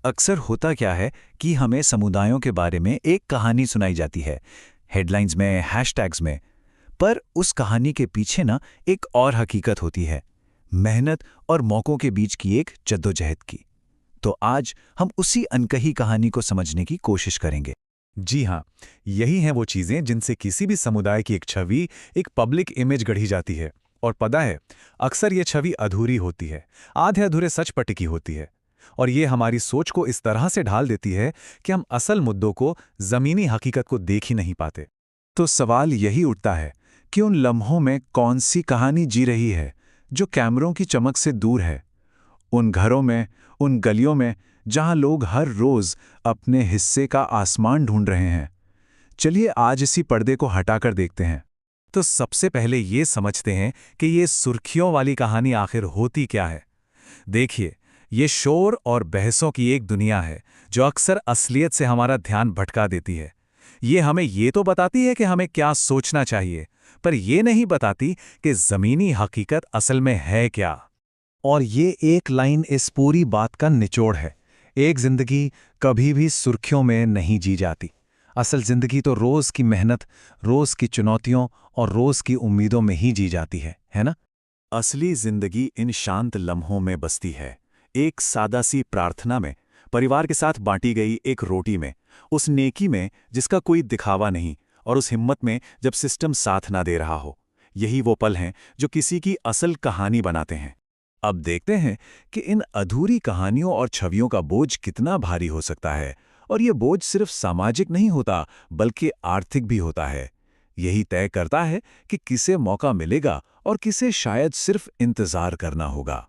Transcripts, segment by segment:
अक्सर होता क्या है कि हमें समुदायों के बारे में एक कहानी सुनाई जाती है, हेडलाइंस में, हैशटैग्स में। पर उस कहानी के पीछे ना एक और हकीकत होती है, मेहनत और मौकों के बीच की एक जद्दोजहद की। तो आज हम उसी अनकही कहानी को समझने की कोशिश करेंगे। जी हाँ, यही हैं वो चीज़ें जिनसे किसी भी समुदाय की एक छवि, एक पब्लिक इमेज गढ़ी जाती है। और पता है, अक्सर ये छवि अधूरी होती है, आधे अधूरे सच पर टिकी होती है। और ये हमारी सोच को इस तरह से ढाल देती है कि हम असल मुद्दों को, ज़मीनी हकीकत को देख ही नहीं पाते। तो सवाल यही उठता है कि उन लम्हों में कौन सी कहानी जी रही है जो कैमरों की चमक से दूर है, उन घरों में, उन गलियों में जहां लोग हर रोज अपने हिस्से का आसमान ढूंढ रहे हैं। चलिए आज इसी पर्दे को हटाकर देखते हैं। तो सबसे पहले ये समझते हैं कि ये सुर्खियों वाली कहानी आखिर होती क्या है। देखिए, ये शोर और बहसों की एक दुनिया है जो अक्सर असलियत से हमारा ध्यान भटका देती है। ये हमें ये तो बताती है कि हमें क्या सोचना चाहिए, पर ये नहीं बताती कि ज़मीनी हकीकत असल में है क्या। और ये एक लाइन इस पूरी बात का निचोड़ है। एक जिंदगी कभी भी सुर्खियों में नहीं जी जाती। असल जिंदगी तो रोज की मेहनत, रोज की चुनौतियों और रोज की उम्मीदों में ही जी जाती है ना? असली जिंदगी इन शांत लम्हों में बसती है, एक सादा सी प्रार्थना में, परिवार के साथ बांटी गई एक रोटी में, उस नेकी में जिसका कोई दिखावा नहीं, और उस हिम्मत में जब सिस्टम साथ ना दे रहा हो। यही वो पल हैं जो किसी की असल कहानी बनाते हैं। अब देखते हैं कि इन अधूरी कहानियों और छवियों का बोझ कितना भारी हो सकता है, और ये बोझ सिर्फ सामाजिक नहीं होता बल्कि आर्थिक भी होता है। यही तय करता है कि किसे मौका मिलेगा और किसे शायद सिर्फ इंतजार करना होगा।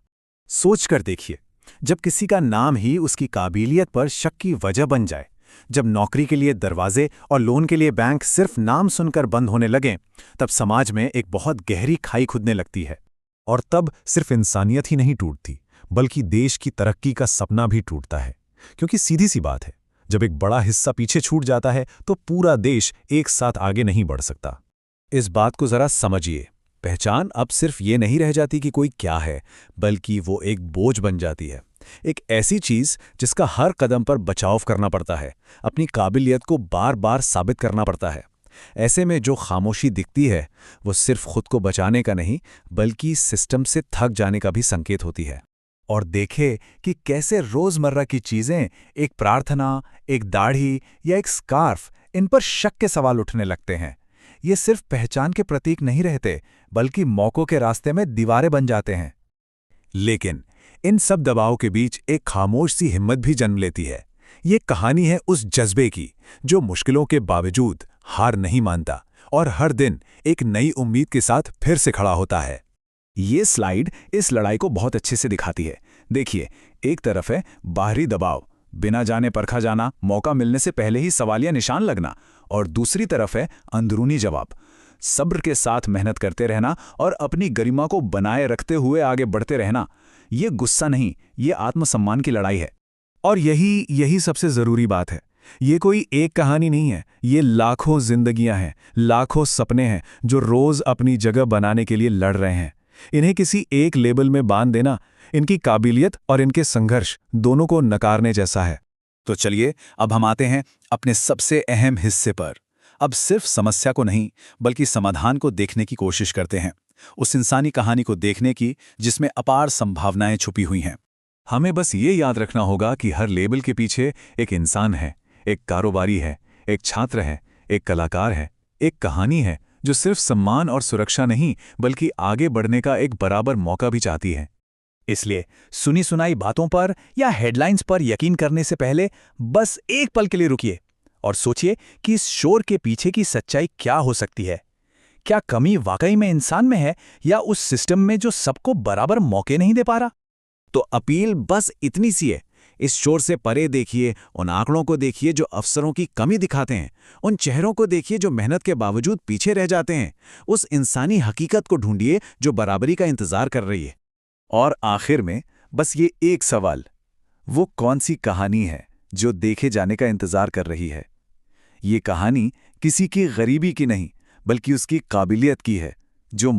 सोच कर देखिए, जब किसी का नाम ही उसकी काबिलियत पर शक की वजह बन जाए, जब नौकरी के लिए दरवाजे और लोन के लिए बैंक सिर्फ नाम सुनकर बंद होने लगें, तब समाज में एक बहुत गहरी खाई खुदने लगती है। और तब सिर्फ इंसानियत ही नहीं टूटती, बल्कि देश की तरक्की का सपना भी टूटता है। क्योंकि सीधी सी बात है, जब एक बड़ा हिस्सा पीछे छूट जाता है तो पूरा देश एक साथ आगे नहीं बढ़ सकता। इस बात को जरा समझिए, पहचान अब सिर्फ ये नहीं रह जाती कि कोई क्या है, बल्कि वो एक बोझ बन जाती है। एक ऐसी चीज जिसका हर कदम पर बचाव करना पड़ता है, अपनी काबिलियत को बार बार साबित करना पड़ता है। ऐसे में जो खामोशी दिखती है, वो सिर्फ खुद को बचाने का नहीं, बल्कि सिस्टम से थक जाने का भी संकेत होती है। और देखे कि कैसे रोजमर्रा की चीजें, एक प्रार्थना, एक दाढ़ी या एक स्कार्फ, इन पर शक के सवाल उठने लगते हैं। ये सिर्फ पहचान के प्रतीक नहीं रहते, बल्कि मौकों के रास्ते में दीवारें बन जाते हैं। लेकिन इन सब दबाव के बीच एक खामोश सी हिम्मत भी जन्म लेती है। ये कहानी है उस जज्बे की जो मुश्किलों के बावजूद हार नहीं मानता और हर दिन एक नई उम्मीद के साथ फिर से खड़ा होता है। ये स्लाइड इस लड़ाई को बहुत अच्छे से दिखाती है। देखिए, एक तरफ है बाहरी दबाव, बिना जाने परखा जाना, मौका मिलने से पहले ही सवालिया निशान लगना, और दूसरी तरफ है अंदरूनी जवाब, सब्र के साथ मेहनत करते रहना और अपनी गरिमा को बनाए रखते हुए आगे बढ़ते रहना। ये गुस्सा नहीं, ये आत्मसम्मान की लड़ाई है। और यही सबसे जरूरी बात है। ये कोई एक कहानी नहीं है, ये लाखों जिंदगियां हैं, लाखों सपने हैं जो रोज अपनी जगह बनाने के लिए लड़ रहे हैं। इन्हें किसी एक लेबल में बांध देना, इनकी काबिलियत और इनके संघर्ष दोनों को नकारने जैसा है। तो चलिए अब हम आते हैं अपने सबसे अहम हिस्से पर। अब सिर्फ समस्या को नहीं, बल्कि समाधान को देखने की कोशिश करते हैं, उस इंसानी कहानी को देखने की जिसमें अपार संभावनाएं छुपी हुई हैं। हमें बस ये याद रखना होगा कि हर लेबल के पीछे एक इंसान है, एक कारोबारी है, एक छात्र है, एक कलाकार है, एक कहानी है जो सिर्फ सम्मान और सुरक्षा नहीं, बल्कि आगे बढ़ने का एक बराबर मौका भी चाहती है। इसलिए सुनी सुनाई बातों पर या हेडलाइंस पर यकीन करने से पहले बस एक पल के लिए रुकिए और सोचिए कि इस शोर के पीछे की सच्चाई क्या हो सकती है। क्या कमी वाकई में इंसान में है, या उस सिस्टम में जो सबको बराबर मौके नहीं दे पा रहा? तो अपील बस इतनी सी है, इस शोर से परे देखिए, उन आंकड़ों को देखिए जो अफसरों की कमी दिखाते हैं, उन चेहरों को देखिए जो मेहनत के बावजूद पीछे रह जाते हैं, उस इंसानी हकीकत को ढूंढिए जो बराबरी का इंतजार कर रही है। और आखिर में बस ये एक सवाल, वो कौन सी कहानी है जो देखे जाने का इंतजार कर रही है? ये कहानी किसी की गरीबी की नहीं, बल्कि उसकी काबिलियत की है, जो